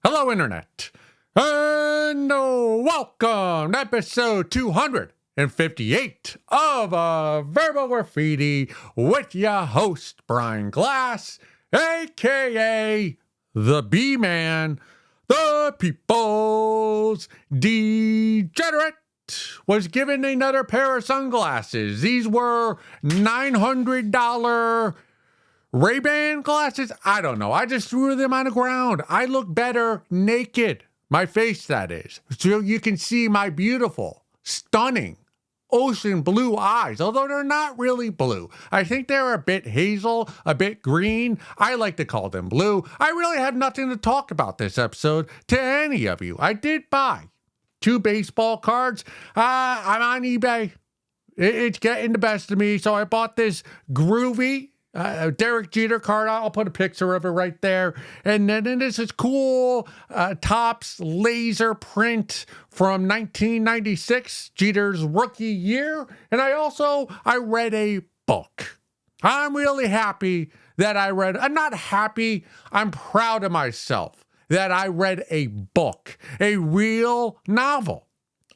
Hello, Internet, and welcome to episode 258 of Verbal Graffiti with your host, Brian Glass, a.k.a. the B-Man, the People's Degenerate. Was given another pair of sunglasses. These were $900 Ray-Ban glasses? I don't know. I just threw them on the ground. I look better naked. My face, that is. So you can see my beautiful, stunning, ocean blue eyes, although they're not really blue. I think they're a bit hazel, a bit green. I like to call them blue. I really have nothing to talk about this episode to any of you. I did buy 2 baseball cards. I'm on eBay. It's getting the best of me, so I bought this groovy Derek Jeter card. I'll put a picture of it right there. And then this is cool Topps laser print from 1996, Jeter's rookie year. And I read a book. I'm really happy that I'm not happy. I'm proud of myself that I read a book, a real novel.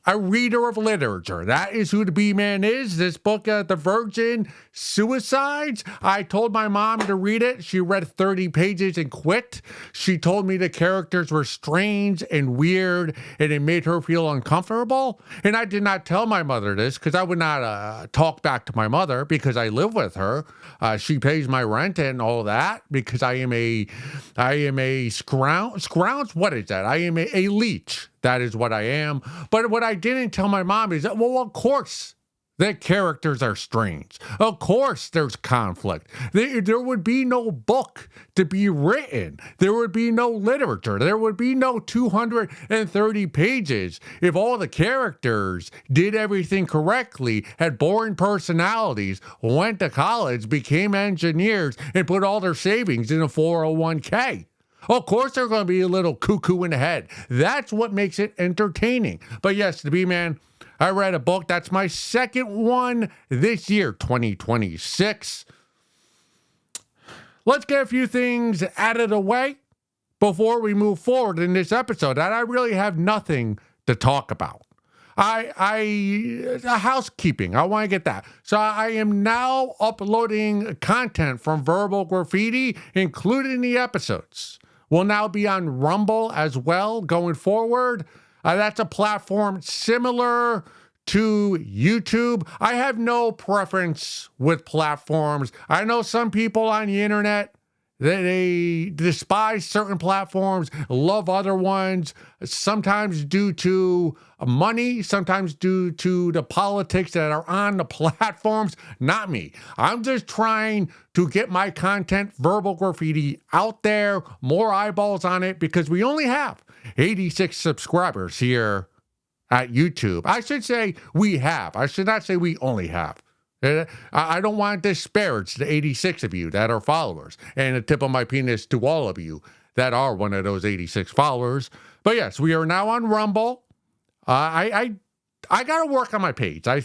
A reader of literature. That is who the B-Man is. This book, The Virgin Suicides. I told my mom to read it. She read 30 pages and quit. She told me the characters were strange and weird, and it made her feel uncomfortable. And I did not tell my mother this because I would not talk back to my mother because I live with her. She pays my rent and all that because I am a scrounge. What is that? I am a leech. That is what I am. But what I didn't tell my mom is that, well, of course, the characters are strange. Of course, there's conflict. There would be no book to be written. There would be no literature. There would be no 230 pages if all the characters did everything correctly, had boring personalities, went to college, became engineers, and put all their savings in a 401k. Of course, they're going to be a little cuckoo in the head. That's what makes it entertaining. But yes, the B-Man, I read a book. That's my second one this year, 2026. Let's get a few things out of the way before we move forward in this episode. And I really have nothing to talk about. Housekeeping. I want to get that. So I am now uploading content from Verbal Graffiti, including the episodes. Will now be on Rumble as well going forward. That's a platform similar to YouTube. I have no preference with platforms. I know some people on the internet, they despise certain platforms, love other ones, sometimes due to money, sometimes due to the politics that are on the platforms. Not me. I'm just trying to get my content, Verbal Graffiti, out there, more eyeballs on it, because we only have 86 subscribers here at YouTube. I should say we have. I should not say we only have. I don't want to disparage the 86 of you that are followers, and a tip of my penis to all of you that are one of those 86 followers. But yes, we are now on Rumble. I got to work on my page. I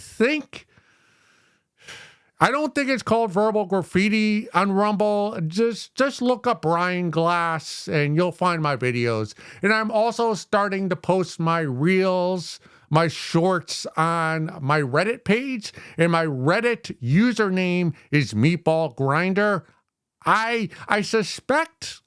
don't think it's called Verbal Graffiti on Rumble. Just look up Brian Glass and you'll find my videos. And I'm also starting to post my reels, my shorts on my Reddit page, and my Reddit username is Meatball Grinder. I suspect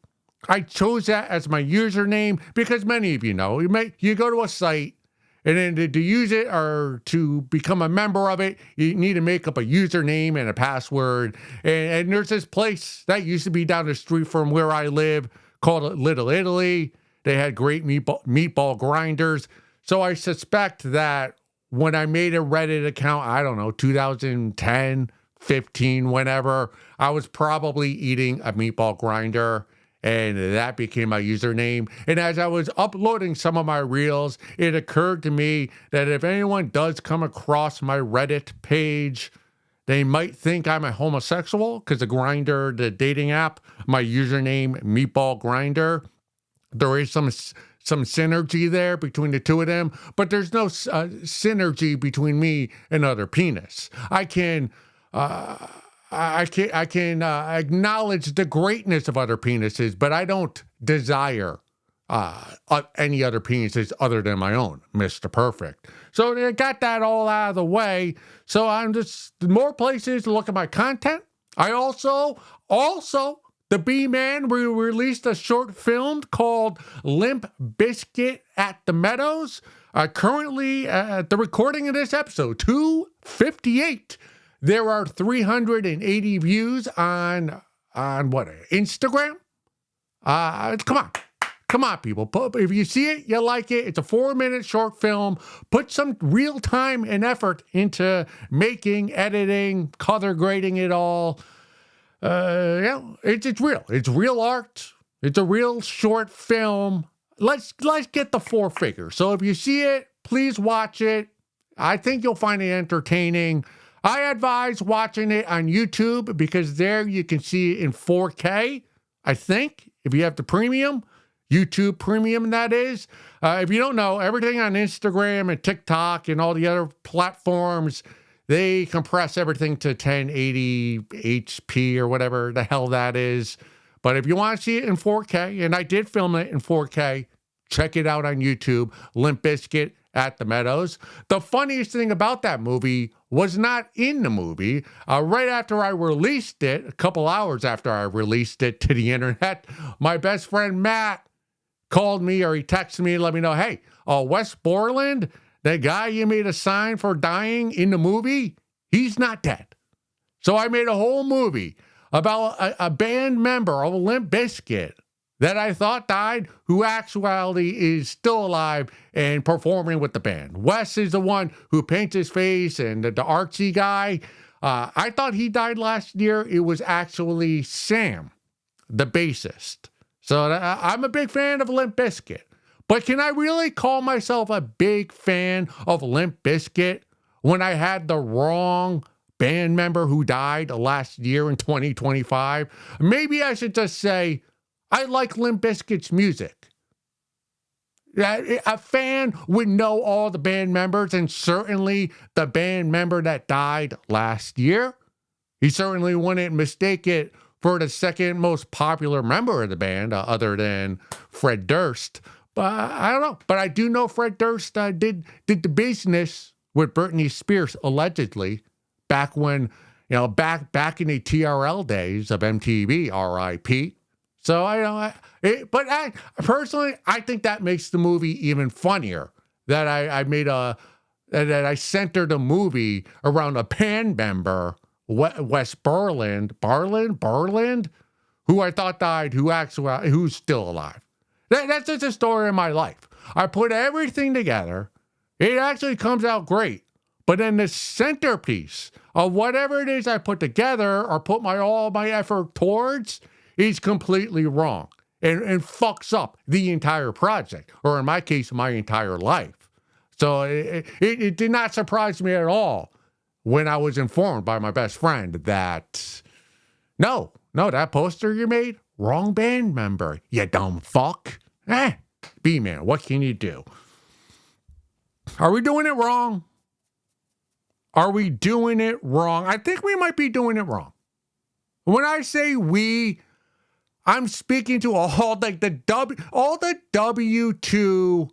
I chose that as my username because many of you know, you go to a site, and then to use it or to become a member of it, you need to make up a username and a password. And there's this place that used to be down the street from where I live called Little Italy. They had great meatball grinders. So I suspect that when I made a Reddit account, I don't know, 2010, 15, whenever, I was probably eating a meatball grinder. And that became my username. And as I was uploading some of my reels, it occurred to me that if anyone does come across my Reddit page, they might think I'm a homosexual because the Grindr, the dating app, my username, Meatball Grinder, there is some synergy there between the two of them, but there's no synergy between me and other penis. I can acknowledge the greatness of other penises, but I don't desire any other penises other than my own, Mr. Perfect. So they got that all out of the way. So I'm just more places to look at my content. I also, the B-Man, we released a short film called Limp Biscuit at the Meadows. Currently, at the recording of this episode, 258, there are 380 views on what, Instagram? Come on, people. If you see it, you like it. It's a 4-minute short film. Put some real time and effort into making, editing, color grading it all. It's real. It's real art. It's a real short film. Let's get the 4 figures. So if you see it, please watch it. I think you'll find it entertaining. I advise watching it on YouTube because there you can see it in 4K, I think, if you have the premium. YouTube Premium, that is. If you don't know, everything on Instagram and TikTok and all the other platforms, they compress everything to 1080 HP or whatever the hell that is. But if you want to see it in 4K, and I did film it in 4K, check it out on YouTube, Limp Bizkit at the Meadows. The funniest thing about that movie was not in the movie. Right after I released it, a couple hours after I released it to the internet, my best friend Matt called me, or he texted me and let me know, hey, Wes Borland, that guy you made a sign for dying in the movie, he's not dead. So I made a whole movie about a band member of Limp Bizkit that I thought died, who actually is still alive and performing with the band. Wes is the one who paints his face, and the artsy guy. I thought he died last year. It was actually Sam, the bassist. So I'm a big fan of Limp Bizkit. But can I really call myself a big fan of Limp Bizkit when I had the wrong band member who died last year in 2025? Maybe I should just say, I like Limp Bizkit's music. A fan would know all the band members, and certainly the band member that died last year. He certainly wouldn't mistake it for the second most popular member of the band, other than Fred Durst. But I don't know. But I do know Fred Durst did the business with Britney Spears, allegedly, back when, back in the TRL days of MTV, R.I.P. So I personally, I think that makes the movie even funnier. That that I centered the movie around a band member, Wes Borland, who I thought died, who's still alive. That's just a story of my life. I put everything together. It actually comes out great. But then the centerpiece of whatever it is I put together or put all my effort towards is completely wrong and fucks up the entire project, or in my case, my entire life. So it did not surprise me at all when I was informed by my best friend that, no, that poster you made, wrong band member, you dumb fuck. B-Man, what can you do? Are we doing it wrong? Are we doing it wrong? I think we might be doing it wrong. When I say we, I'm speaking to all the W2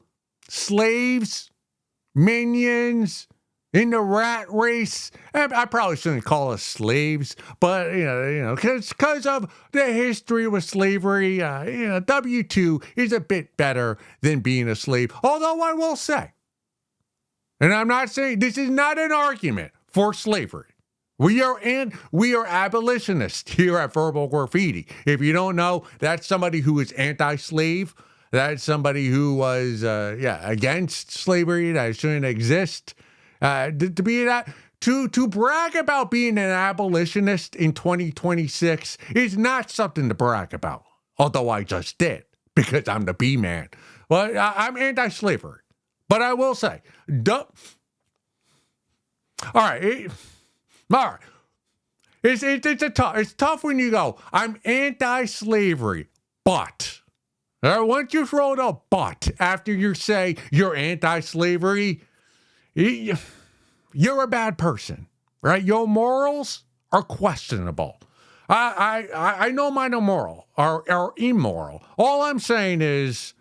slaves, minions in the rat race. I probably shouldn't call us slaves, but because of the history with slavery, W2 is a bit better than being a slave. Although I will say, and I'm not saying this is not an argument for slavery. We are abolitionists here at Verbal Graffiti. If you don't know, that's somebody who is anti-slave. That's somebody who was against slavery, that shouldn't exist. To brag about being an abolitionist in 2026 is not something to brag about. Although I just did, because I'm the B-Man. Well, I'm anti-slavery. But I will say, all right. It's tough when you go, I'm anti-slavery, but. Once you throw the but after you say you're anti-slavery, you're a bad person, right? Your morals are questionable. I know mine are moral, are immoral. All I'm saying is,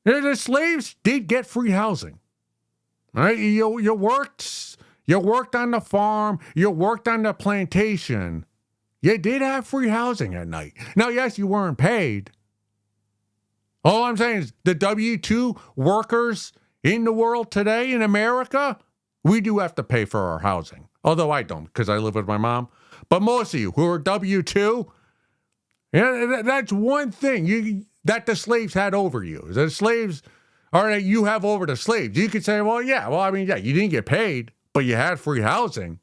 The slaves did get free housing. Right? You worked on the farm, you worked on the plantation. You did have free housing at night. Now, yes, you weren't paid. All I'm saying is the W-2 workers in the world today in America, we do have to pay for our housing. Although I don't, because I live with my mom. But most of you who are W-2, yeah, that's one thing that the slaves had over you. The slaves, or that you have over the slaves. You could say, well, you didn't get paid, but you had free housing.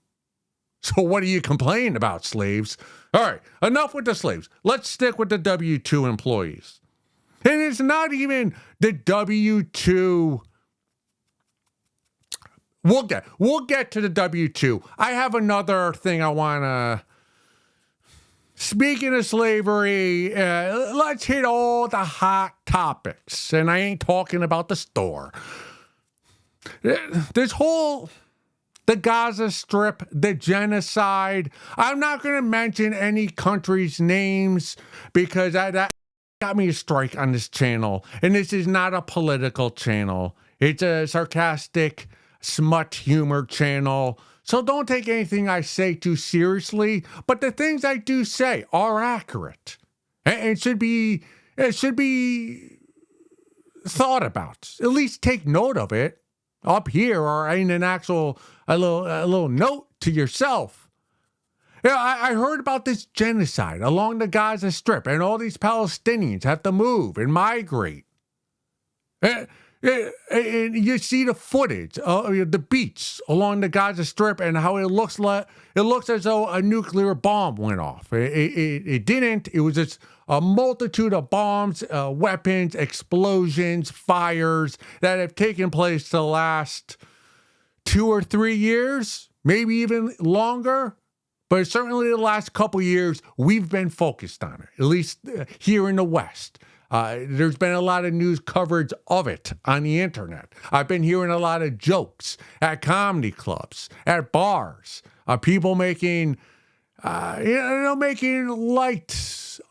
So what are you complaining about, slaves? All right, enough with the slaves. Let's stick with the W-2 employees. And it's not even the W-2. We'll get to the W-2. I have another thing I want to... Speaking of slavery, let's hit all the hot topics. And I ain't talking about the store. The Gaza Strip, the genocide. I'm not going to mention any countries' names because that got me a strike on this channel. And this is not a political channel. It's a sarcastic smut humor channel. So don't take anything I say too seriously, but the things I do say are accurate. And it should be thought about. At least take note of it up here or in an actual a little note to yourself. Yeah, I heard about this genocide along the Gaza Strip, and all these Palestinians have to move and migrate. And you see the footage, the beach along the Gaza Strip, and how it looks as though a nuclear bomb went off. It didn't. It was just a multitude of bombs, weapons, explosions, fires that have taken place the last 2 or 3 years, maybe even longer. But certainly the last couple years, we've been focused on it, at least here in the West. There's been a lot of news coverage of it on the internet. I've been hearing a lot of jokes at comedy clubs, at bars, people making light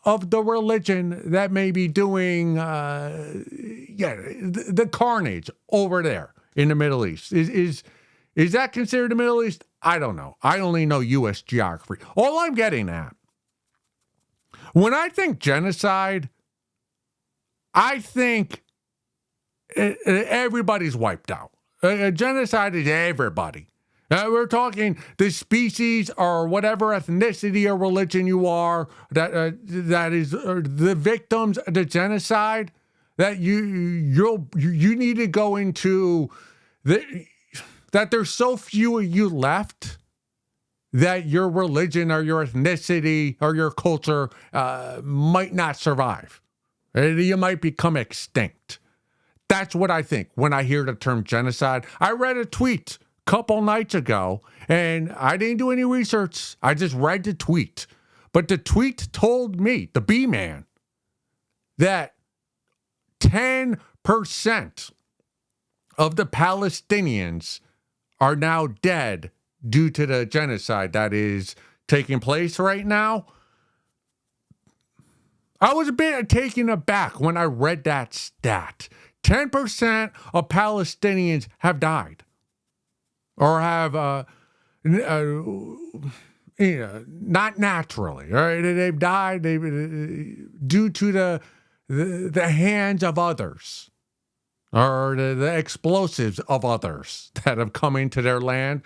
of the religion that may be doing, the carnage over there in the Middle East. Is that considered the Middle East? I don't know. I only know U.S. geography. All I'm getting at, when I think genocide, I think everybody's wiped out. Genocide is everybody. We're talking the species or whatever ethnicity or religion you are that is the victims of the genocide. That you need to go into that there's so few of you left that your religion or your ethnicity or your culture might not survive. You might become extinct. That's what I think when I hear the term genocide. I read a tweet a couple nights ago, and I didn't do any research. I just read the tweet. But the tweet told me, the B-man, that 10% of the Palestinians are now dead due to the genocide that is taking place right now. I was a bit taken aback when I read that stat. 10% of Palestinians have died or have, not naturally. Right? They've died due to the hands of others or the explosives of others that have come into their land.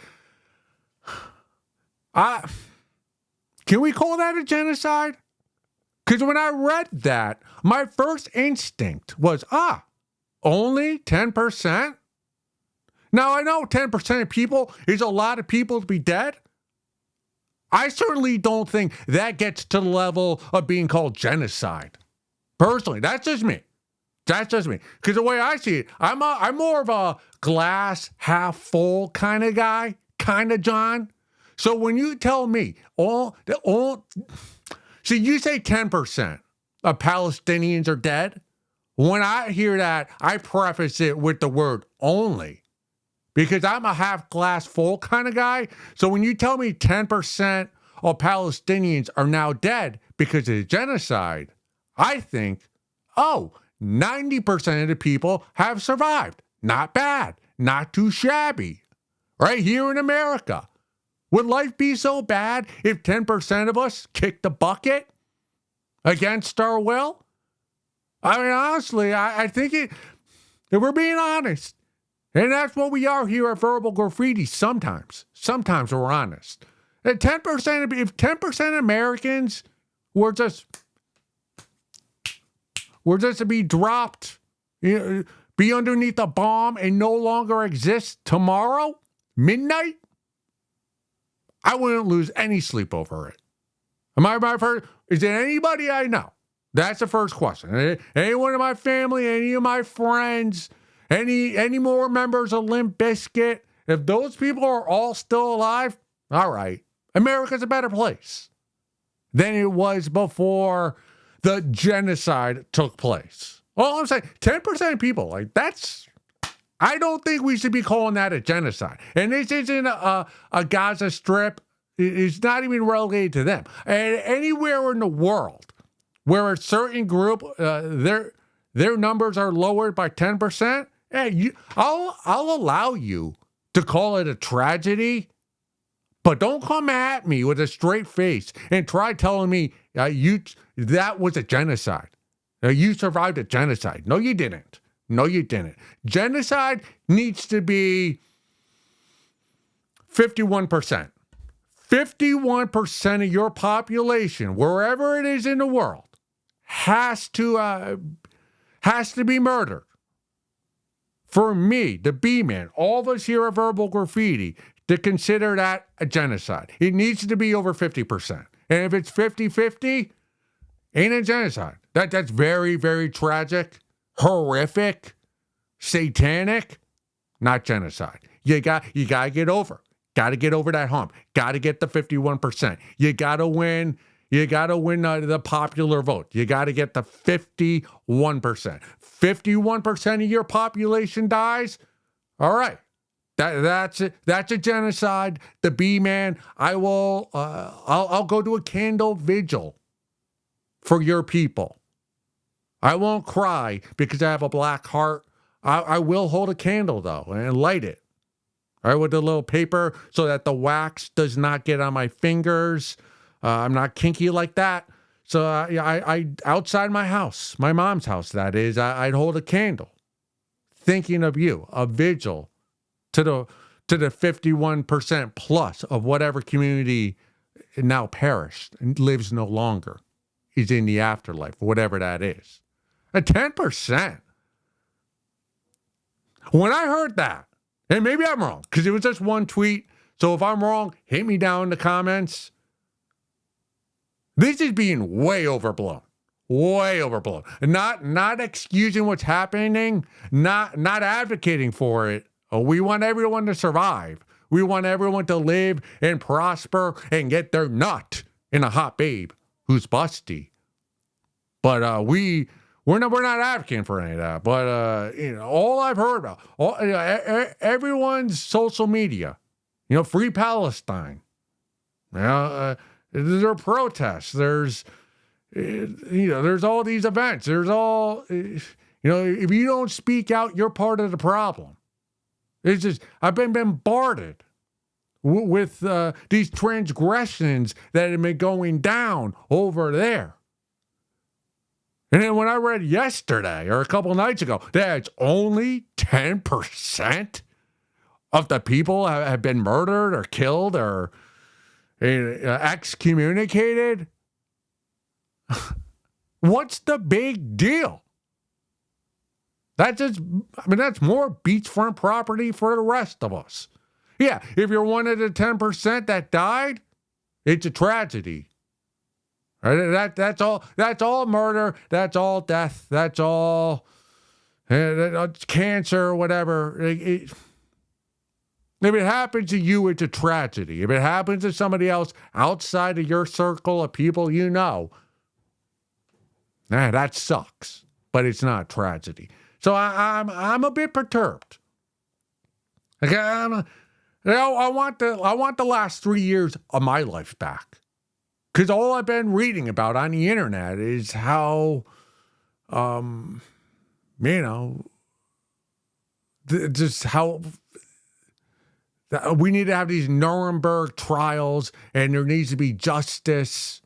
Can we call that a genocide? Because when I read that, my first instinct was, only 10%? Now, I know 10% of people is a lot of people to be dead. I certainly don't think that gets to the level of being called genocide. Personally, that's just me. Because the way I see it, I'm more of a glass half full kind of guy, kind of John. So when you tell me you say 10% of Palestinians are dead. When I hear that, I preface it with the word only, because I'm a half glass full kind of guy. So when you tell me 10% of Palestinians are now dead because of the genocide, I think, 90% of the people have survived. Not bad. Not too shabby. Right here in America. Would life be so bad if 10% of us kicked the bucket against our will? I mean, honestly, I think if we're being honest, and that's what we are here at Verbal Graffiti sometimes. Sometimes we're honest. And 10%, if 10% of Americans were just to be dropped, be underneath a bomb and no longer exist tomorrow, midnight, I wouldn't lose any sleep over it. Is there anybody I know? That's the first question. Anyone in my family, any of my friends, any more members of Limp Bizkit, if those people are all still alive, all right, America's a better place than it was before the genocide took place. All I'm saying, 10% of people, like that's, I don't think we should be calling that a genocide. And this isn't a Gaza Strip. It's not even relegated to them. And anywhere in the world where a certain group, their numbers are lowered by 10%, hey, I'll allow you to call it a tragedy, but don't come at me with a straight face and try telling me that was a genocide. You survived a genocide. No, you didn't. No, you didn't. Genocide needs to be 51%. 51% of your population, wherever it is in the world, has to be murdered. For me, the B-Man, all of us here at Verbal Graffiti, to consider that a genocide. It needs to be over 50%. And if it's 50-50, ain't a genocide. That's very, very tragic, horrific, satanic, not genocide. You got to get over. Got to get over that hump. Got to get the 51%. You got to win. You got to win the popular vote. You got to get the 51%. 51% of your population dies. All right. That's it. That's a genocide. The B-Man, I'll go to a candle vigil for your people. I won't cry because I have a black heart. I will hold a candle though and light it. All right, with the little paper so that the wax does not get on my fingers. I'm not kinky like that. So I outside my house, my mom's house, that is, I'd hold a candle thinking of you, a vigil to the 51% plus of whatever community now perished and lives no longer, is in the afterlife, whatever that is. At 10%. When I heard that, and maybe I'm wrong, because it was just one tweet. So if I'm wrong, hit me down in the comments. This is being way overblown. Way overblown. Not excusing what's happening, not advocating for it. We want everyone to survive. We want everyone to live and prosper and get their nut in a hot babe who's busty. But we're not advocating for any of that. But all I've heard about, everyone's social media, free Palestine. There are protests. There's all these events. There's all, if you don't speak out, you're part of the problem. It's just, I've been bombarded with these transgressions that have been going down over there. And then when I read yesterday or a couple nights ago that it's only 10% of the people have been murdered or killed or excommunicated, what's the big deal? That's more beachfront property for the rest of us. Yeah, if you're one of the 10% that died, it's a tragedy. Right? That's all murder. That's all death. That's all cancer, whatever. If it happens to you, it's a tragedy. If it happens to somebody else outside of your circle of people that sucks. But it's not tragedy. So I'm a bit perturbed. Okay, I want the last 3 years of my life back. Because all I've been reading about on the internet is how you know, just how we need to have these Nuremberg trials, and there needs to be justice,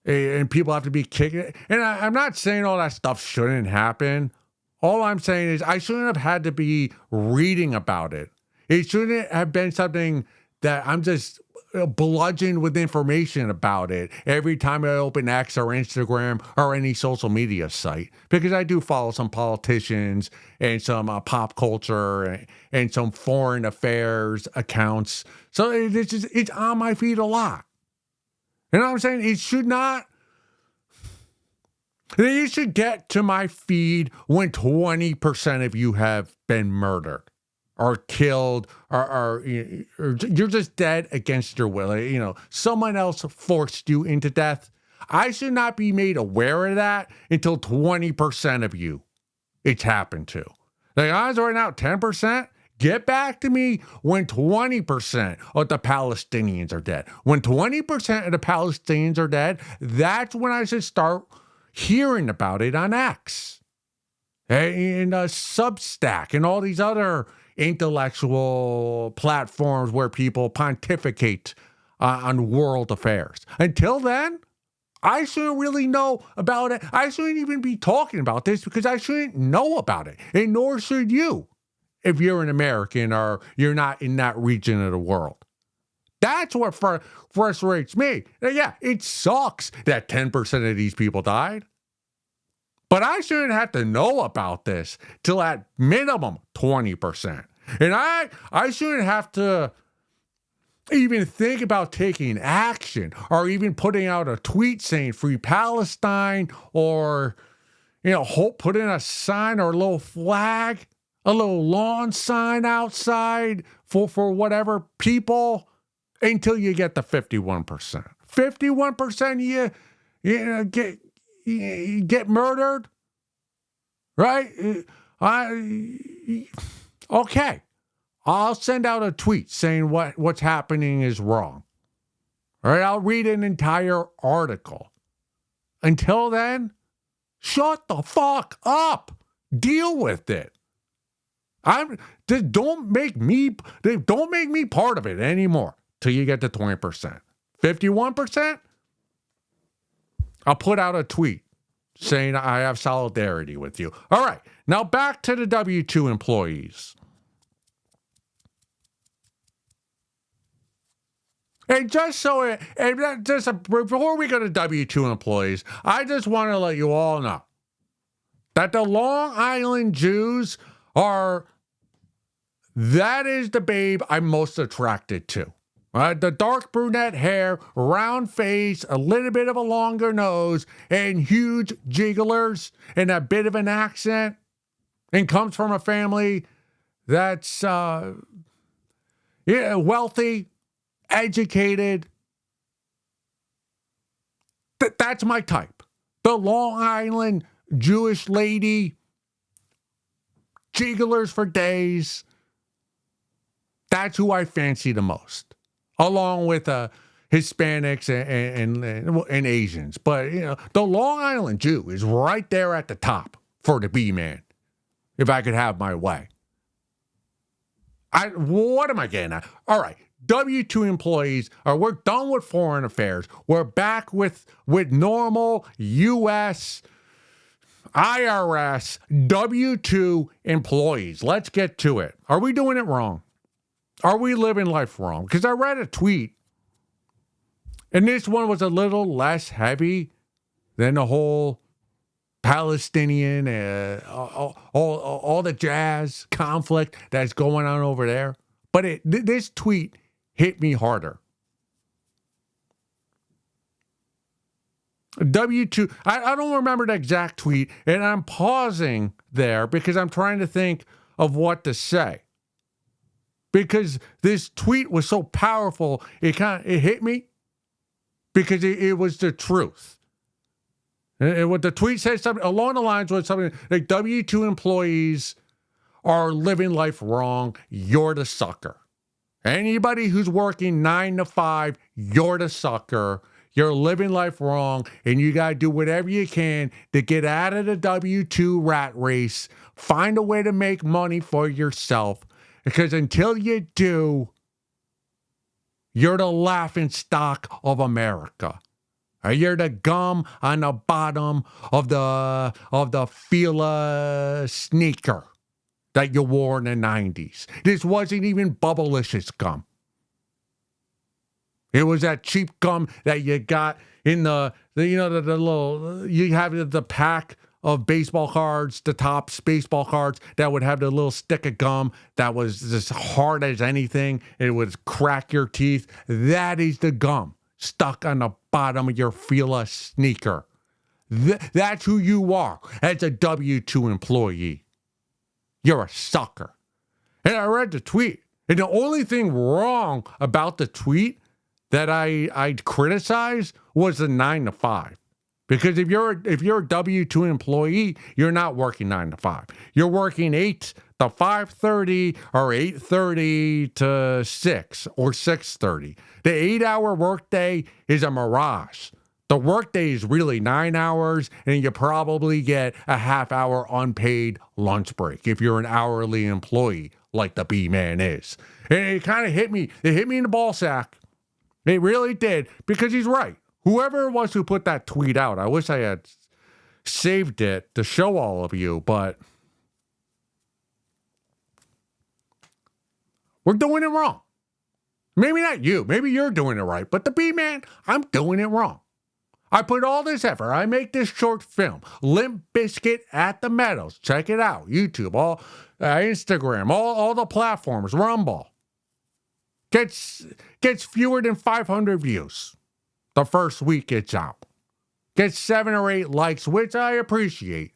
and people have to be kicked. And I'm not saying all that stuff shouldn't happen. All I'm saying is I shouldn't have had to be reading about it. It shouldn't have been something that I'm just bludgeoned with information about it every time I open X or Instagram or any social media site, because I do follow some politicians and some pop culture and some foreign affairs accounts. So it's on my feed a lot. You know what I'm saying? It should not. You should get to my feed when 20% of you have been murdered or killed or you're just dead against your will. You know, someone else forced you into death. I should not be made aware of that until 20% of you it's happened to. The odds right now, 10%. Get back to me when 20% of the Palestinians are dead. When 20% of the Palestinians are dead, that's when I should start hearing about it on X and Substack and all these other intellectual platforms where people pontificate on world affairs. Until then, I shouldn't really know about it. I shouldn't even be talking about this because I shouldn't know about it, and nor should you if you're an American or you're not in that region of the world. That's what frustrates me. Yeah, it sucks that 10% of these people died. But I shouldn't have to know about this till at minimum 20%. And I shouldn't have to even think about taking action or even putting out a tweet saying free Palestine or, putting a sign or a little flag, a little lawn sign outside for whatever people until you get the 51%. 51% you get murdered, right? Okay. I'll send out a tweet saying what's happening is wrong. All right, I'll read an entire article. Until then, shut the fuck up. Deal with it. Don't make me part of it anymore till you get to 20%. 51%, I'll put out a tweet saying I have solidarity with you. All right, now back to the W-2 employees. And before we go to W-2 employees, I just want to let you all know that the Long Island Jews that is the babe I'm most attracted to. The dark brunette hair, round face, a little bit of a longer nose, and huge jigglers, and a bit of an accent, and comes from a family that's wealthy, educated. That's my type. The Long Island Jewish lady, jigglers for days. That's who I fancy the most, along with Hispanics and Asians. But, the Long Island Jew is right there at the top for the B-man, if I could have my way. What am I getting at? All right, W-2 employees, we're done with foreign affairs. We're back with normal U.S. IRS W-2 employees. Let's get to it. Are we doing it wrong? Are we living life wrong? Because I read a tweet, and this one was a little less heavy than the whole Palestinian, all the jazz conflict that's going on over there. But this tweet hit me harder. W-2, I don't remember the exact tweet, and I'm pausing there because I'm trying to think of what to say. Because this tweet was so powerful, it hit me because it was the truth. And what the tweet said, something along the lines was something like W-2 employees are living life wrong. You're the sucker. Anybody who's working 9 to 5, you're the sucker. you're living life wrong, and you got to do whatever you can to get out of the W-2 rat race. Find a way to make money for yourself, because until you do, you're the laughing stock of America. You're the gum on the bottom of the Fila sneaker that you wore in the 90s. This wasn't even Bubblicious gum. It was that cheap gum that you got in the little, you have the pack of baseball cards, the Topps baseball cards that would have the little stick of gum that was as hard as anything. It would crack your teeth. That is the gum stuck on the bottom of your Fila sneaker. That's who you are as a W-2 employee. You're a sucker. And I read the tweet. And the only thing wrong about the tweet that I criticized was the 9 to 5. Because if you're a W-2 employee, you're not working 9 to 5. You're working 8 to 5:30 or 8:30 to 6 or 6:30. The 8-hour workday is a mirage. The workday is really 9 hours, and you probably get a half-hour unpaid lunch break if you're an hourly employee like the B-Man is. And it kind of hit me. It hit me in the ball sack. It really did, because he's right. Whoever it was who put that tweet out, I wish I had saved it to show all of you, but we're doing it wrong. Maybe not you. Maybe you're doing it right. But the B-Man, I'm doing it wrong. I put all this effort. I make this short film, Limp Bizkit at the Meadows. Check it out. YouTube, all Instagram, all the platforms, Rumble. Gets fewer than 500 views the first week it's out. Gets 7 or 8 likes, which I appreciate.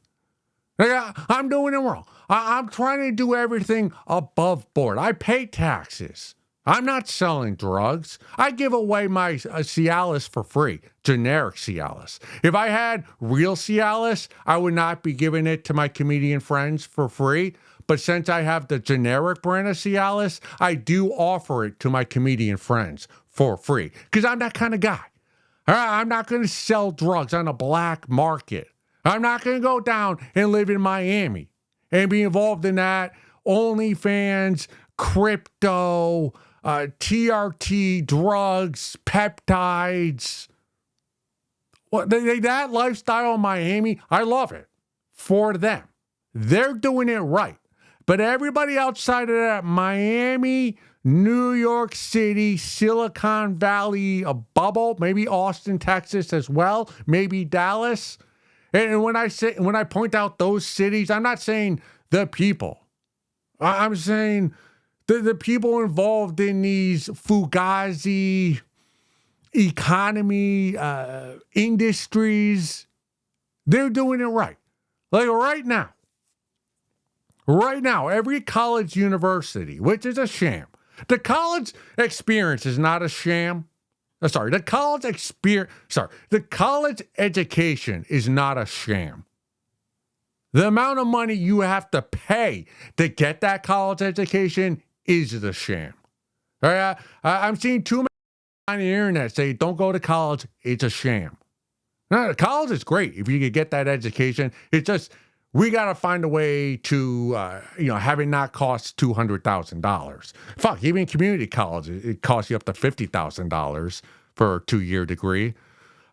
I'm doing it wrong. I'm trying to do everything above board. I pay taxes. I'm not selling drugs. I give away my Cialis for free, generic Cialis. If I had real Cialis, I would not be giving it to my comedian friends for free. But since I have the generic brand of Cialis, I do offer it to my comedian friends for free. Because I'm that kind of guy. I'm not going to sell drugs on the black market. I'm not going to go down and live in Miami and be involved in that OnlyFans, crypto, TRT, drugs, peptides. Well, that lifestyle in Miami, I love it for them. They're doing it right. But everybody outside of that Miami, New York City, Silicon Valley, a bubble, maybe Austin, Texas as well, maybe Dallas. And when I point out those cities, I'm not saying the people. I'm saying the people involved in these fugazi economy industries, they're doing it right. Like right now, every college university, which is a sham. The college experience is not a sham. The college education is not a sham. The amount of money you have to pay to get that college education is the sham. All right? I'm seeing too many on the internet say, don't go to college, it's a sham. No, college is great if you could get that education. It's just, we got to find a way to, have it not cost $200,000. Fuck, even community college, it costs you up to $50,000 for a 2-year degree.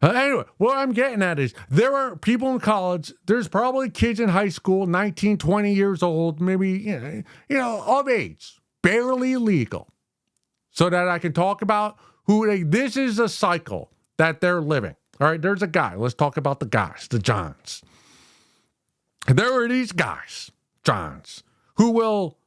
Anyway, what I'm getting at is there are people in college, there's probably kids in high school, 19, 20 years old, maybe, of age, barely legal. So that I can talk about this is a cycle that they're living. All right, there's a guy. Let's talk about the guys, the Johns. There are these guys, Johns, who will,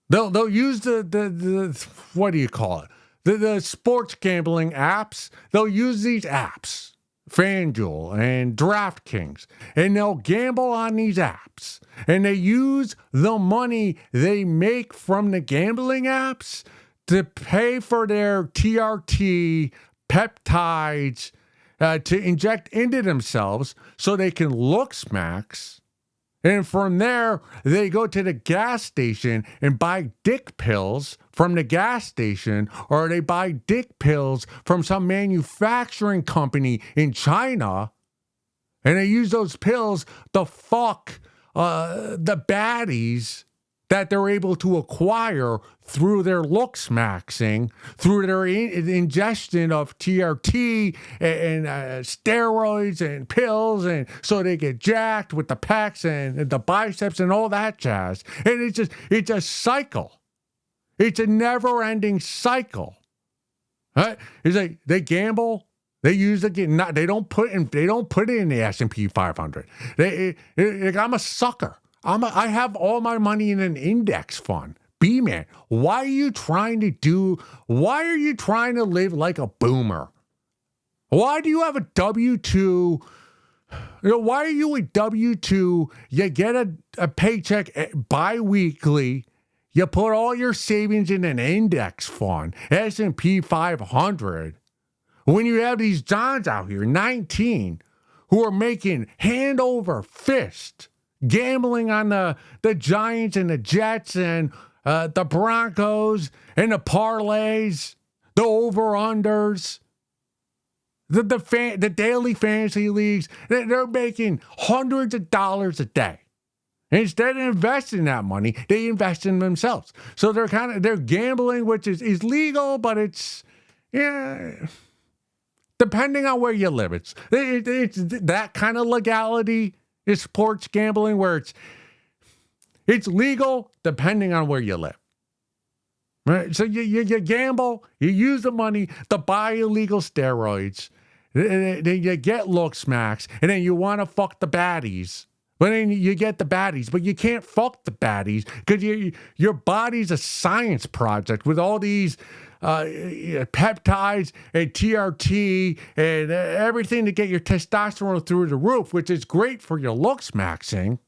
they'll use the what do you call it? The sports gambling apps. They'll use these apps, FanDuel and DraftKings, and they'll gamble on these apps. And they use the money they make from the gambling apps to pay for their TRT, peptides, to inject into themselves so they can look smacks And from there, they go to the gas station and buy dick pills from the gas station, or they buy dick pills from some manufacturing company in China. And they use those pills to fuck the baddies that they're able to acquire through their looks maxing, through their ingestion of TRT and steroids and pills, and so they get jacked with the pecs and the biceps and all that jazz. And it's a cycle. It's a never-ending cycle. Right? It's like they gamble. They use it. They don't put it in the S&P 500. I'm a sucker. I have all my money in an index fund. B-man, why are you trying to live like a boomer? Why do you have a W-2? Why are you a W-2? You get a paycheck bi-weekly. You put all your savings in an index fund, S&P 500. When you have these Johns out here, 19, who are making hand over fist, gambling on the Giants and the Jets and the Broncos and the parlays, the over-unders, the daily fantasy leagues, they're making hundreds of dollars a day. And instead of investing that money, they invest in themselves. So they're gambling, which is legal, but it's, depending on where you live, it's that kind of legality is sports gambling, where it's legal depending on where you live. Right? So you gamble, you use the money to buy illegal steroids, then you get look smacks, and then you want to fuck the baddies. But then you get the baddies, but you can't fuck the baddies because your body's a science project with all these peptides and TRT and everything to get your testosterone through the roof, which is great for your looks maxing.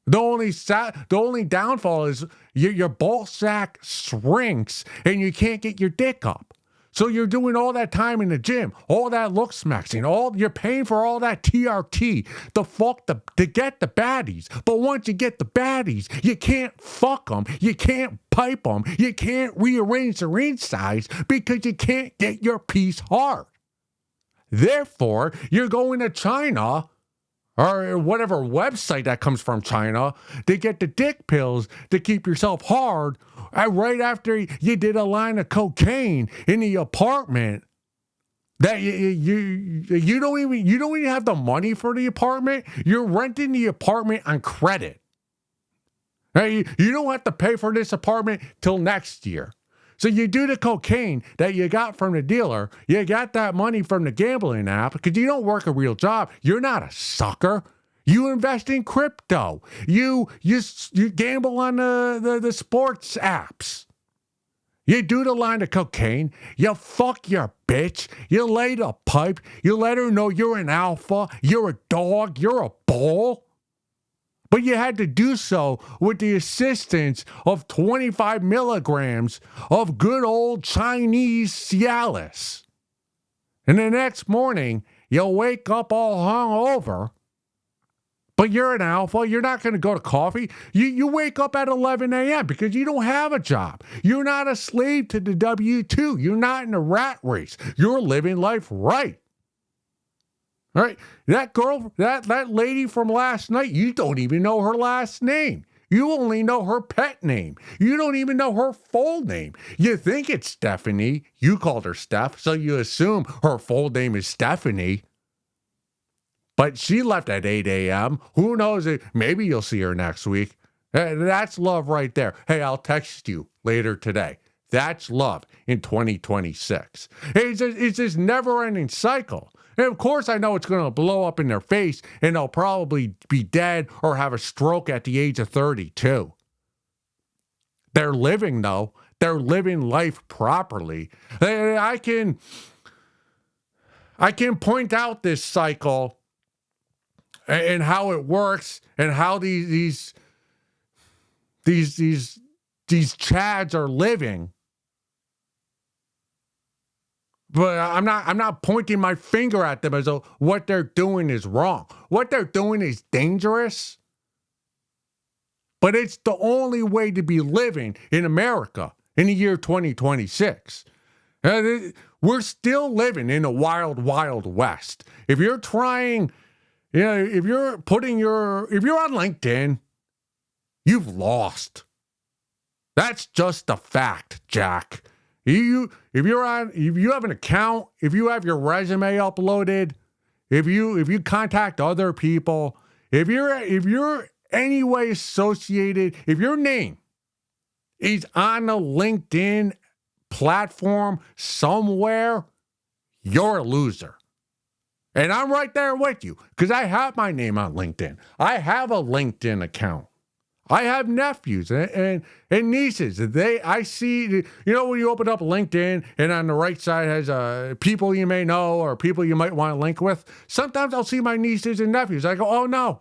The only downfall is your ball sack shrinks and you can't get your dick up. So you're doing all that time in the gym, all that looks maxing, you're paying for all that TRT to get the baddies. But once you get the baddies, you can't fuck them, you can't pipe them, you can't rearrange their insides because you can't get your piece hard. Therefore, you're going to China or whatever website that comes from China to get the dick pills to keep yourself hard. Right after you did a line of cocaine in the apartment, that you don't even have the money for the apartment. You're renting the apartment on credit. Right? You don't have to pay for this apartment till next year. So you do the cocaine that you got from the dealer. You got that money from the gambling app because you don't work a real job. You're not a sucker. You invest in crypto. You gamble on the sports apps. You do the line of cocaine. You fuck your bitch. You lay the pipe. You let her know you're an alpha. You're a dog. You're a bull. But you had to do so with the assistance of 25 milligrams of good old Chinese Cialis. And the next morning, you'll wake up all hungover. But you're an alpha. You're not going to go to coffee. You wake up at 11 a.m. because you don't have a job. You're not a slave to the W-2. You're not in a rat race. You're living life right. All right? That girl, that lady from last night, you don't even know her last name. You only know her pet name. You don't even know her full name. You think it's Stephanie. You called her Steph, so you assume her full name is Stephanie. But she left at 8 a.m. Who knows? Maybe you'll see her next week. That's love right there. Hey, I'll text you later today. That's love in 2026. It's this never-ending cycle. And of course, I know it's going to blow up in their face, and they'll probably be dead or have a stroke at the age of 32. They're living, though. They're living life properly. I can point out this cycle and how it works and how these chads are living. But I'm not pointing my finger at them as though what they're doing is wrong. What they're doing is dangerous. but it's the only way to be living in America in the year 2026. We're still living in a wild, wild west. If you're trying, if you're on LinkedIn, you've lost. That's just a fact, Jack. If you have an account, if you have your resume uploaded, if you contact other people, if you're any way associated, if your name is on a LinkedIn platform somewhere, you're a loser. And I'm right there with you because I have my name on LinkedIn. I have a LinkedIn account. I have nephews and nieces. I see, when you open up LinkedIn and on the right side has people you may know or people you might want to link with. Sometimes I'll see my nieces and nephews. I go, oh no,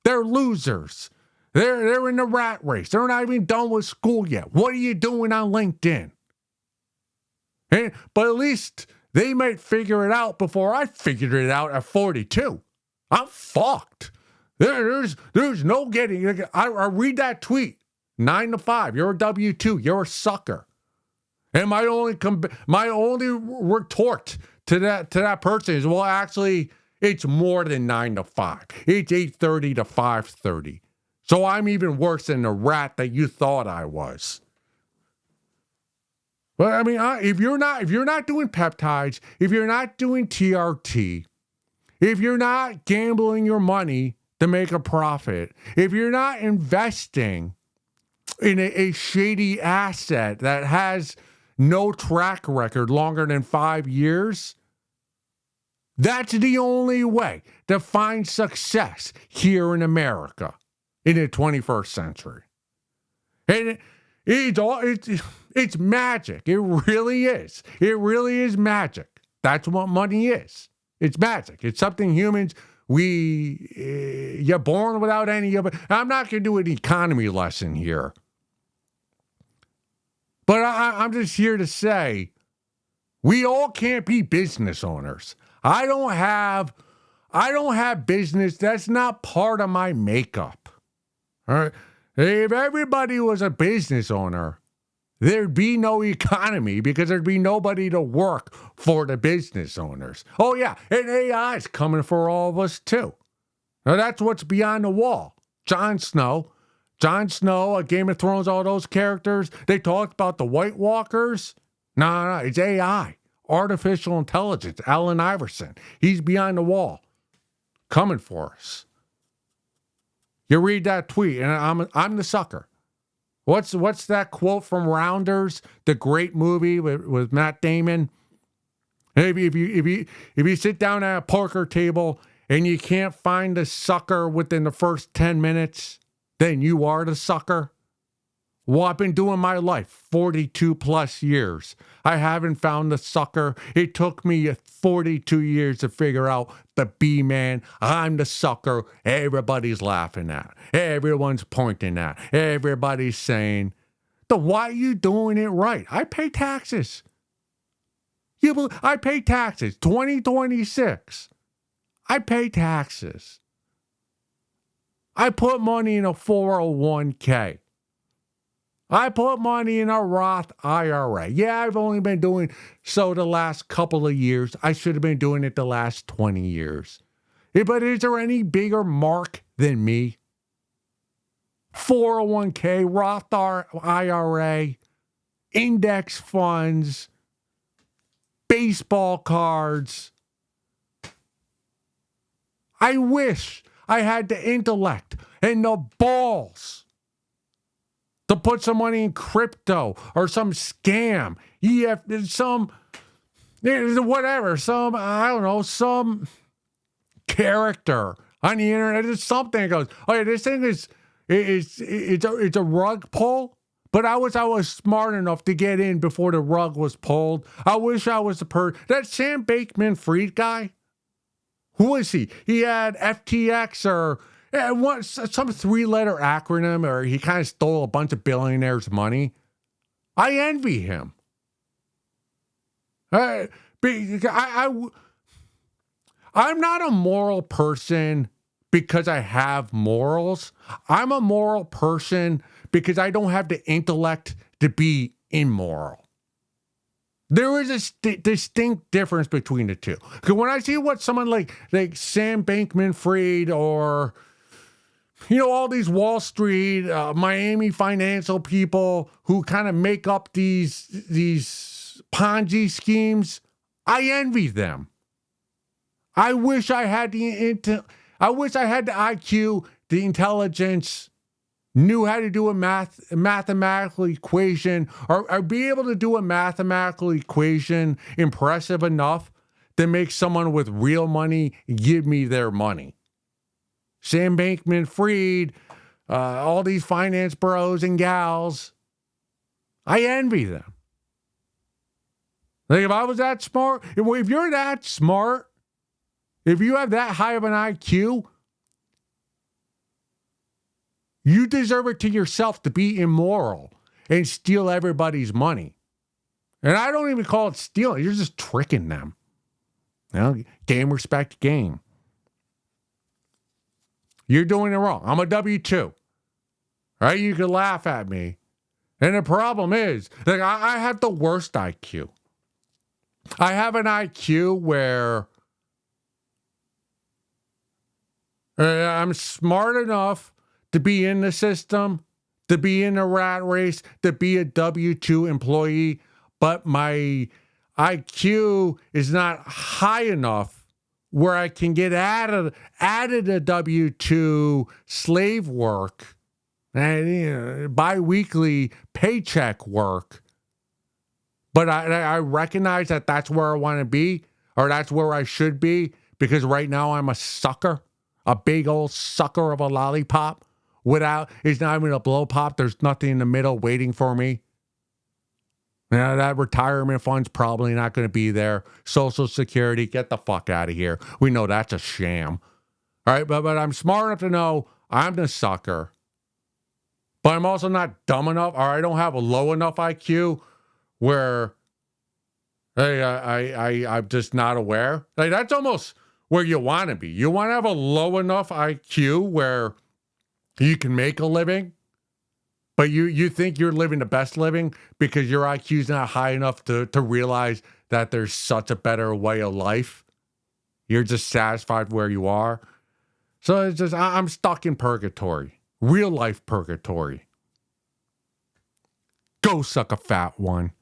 they're losers. They're in the rat race. They're not even done with school yet. What are you doing on LinkedIn? But at least they might figure it out before I figured it out at 42. I'm fucked. There's no getting. I read that tweet 9 to 5. You're a W-2. You're a sucker. And my only retort to that person is, well, actually, it's more than 9 to 5. It's 8:30 to 5:30. So I'm even worse than the rat that you thought I was. But I mean, if you're not doing peptides, if you're not doing TRT, if you're not gambling your money to make a profit, if you're not investing in a shady asset that has no track record longer than 5 years, that's the only way to find success here in America in the 21st century. And it's magic. It really is. It really is magic. That's what money is. It's magic. It's something humans, you're born without any of it. I'm not going to do an economy lesson here. But I'm just here to say, we all can't be business owners. I don't have business. That's not part of my makeup. All right. If everybody was a business owner, there'd be no economy because there'd be nobody to work for the business owners. Oh, yeah, and AI is coming for all of us, too. Now, that's what's beyond the wall. Jon Snow, a Game of Thrones, all those characters, they talked about the White Walkers. No, it's AI, artificial intelligence, Allen Iverson. He's behind the wall, coming for us. You read that tweet, and I'm the sucker. What's that quote from Rounders, the great movie with Matt Damon? If you sit down at a poker table and you can't find the sucker within the first 10 minutes, then you are the sucker. Well, I've been doing my life 42 plus years. I haven't found the sucker. It took me 42 years to figure out the B-man. I'm the sucker everybody's laughing at. Everyone's pointing at. Everybody's saying, why are you doing it right? I pay taxes. I pay taxes. 2026. I pay taxes. I put money in a 401k. I put money in a Roth IRA. Yeah, I've only been doing so the last couple of years. I should have been doing it the last 20 years. But is there any bigger mark than me? 401k, Roth IRA, index funds, baseball cards. I wish I had the intellect and the balls to put some money in crypto or some scam, some character on the internet. It's something that goes, oh yeah, this thing it's a rug pull. But I was smart enough to get in before the rug was pulled. I wish I was that Sam Bankman-Fried guy. Who was he? He had FTX or some 3-letter acronym, or he kind of stole a bunch of billionaires' money. I envy him. I'm not a moral person because I have morals. I'm a moral person because I don't have the intellect to be immoral. There is a distinct difference between the two. Because when I see what someone like Sam Bankman-Fried or all these Wall Street, Miami financial people who kind of make up these Ponzi schemes, I envy them. I wish I had the IQ, the intelligence, knew how to do a mathematical equation, or be able to do a mathematical equation impressive enough to make someone with real money give me their money. Sam Bankman-Fried, all these finance bros and gals, I envy them. Like if I was that smart, if you're that smart, if you have that high of an IQ, you deserve it to yourself to be immoral and steal everybody's money. And I don't even call it stealing. You're just tricking them. Game, respect, game. You're doing it wrong. I'm a W-2. Right? You can laugh at me. And the problem is, I have the worst IQ. I have an IQ where I'm smart enough to be in the system, to be in a rat race, to be a W-2 employee, but my IQ is not high enough where I can get added a W-2 slave work and bi-weekly paycheck work. But I recognize that that's where I want to be, or that's where I should be, because right now I'm a sucker, a big old sucker of a lollipop. It's not even a blow pop. There's nothing in the middle waiting for me. That retirement fund's probably not going to be there. Social Security, get the fuck out of here. We know that's a sham. All right, but I'm smart enough to know I'm the sucker. But I'm also not dumb enough, or I don't have a low enough IQ where, hey, I'm just not aware. Like, that's almost where you want to be. You want to have a low enough IQ where you can make a living, but you think you're living the best living because your IQ's not high enough to realize that there's such a better way of life. You're just satisfied where you are. So it's just, I'm stuck in purgatory. Real life purgatory. Go suck a fat one.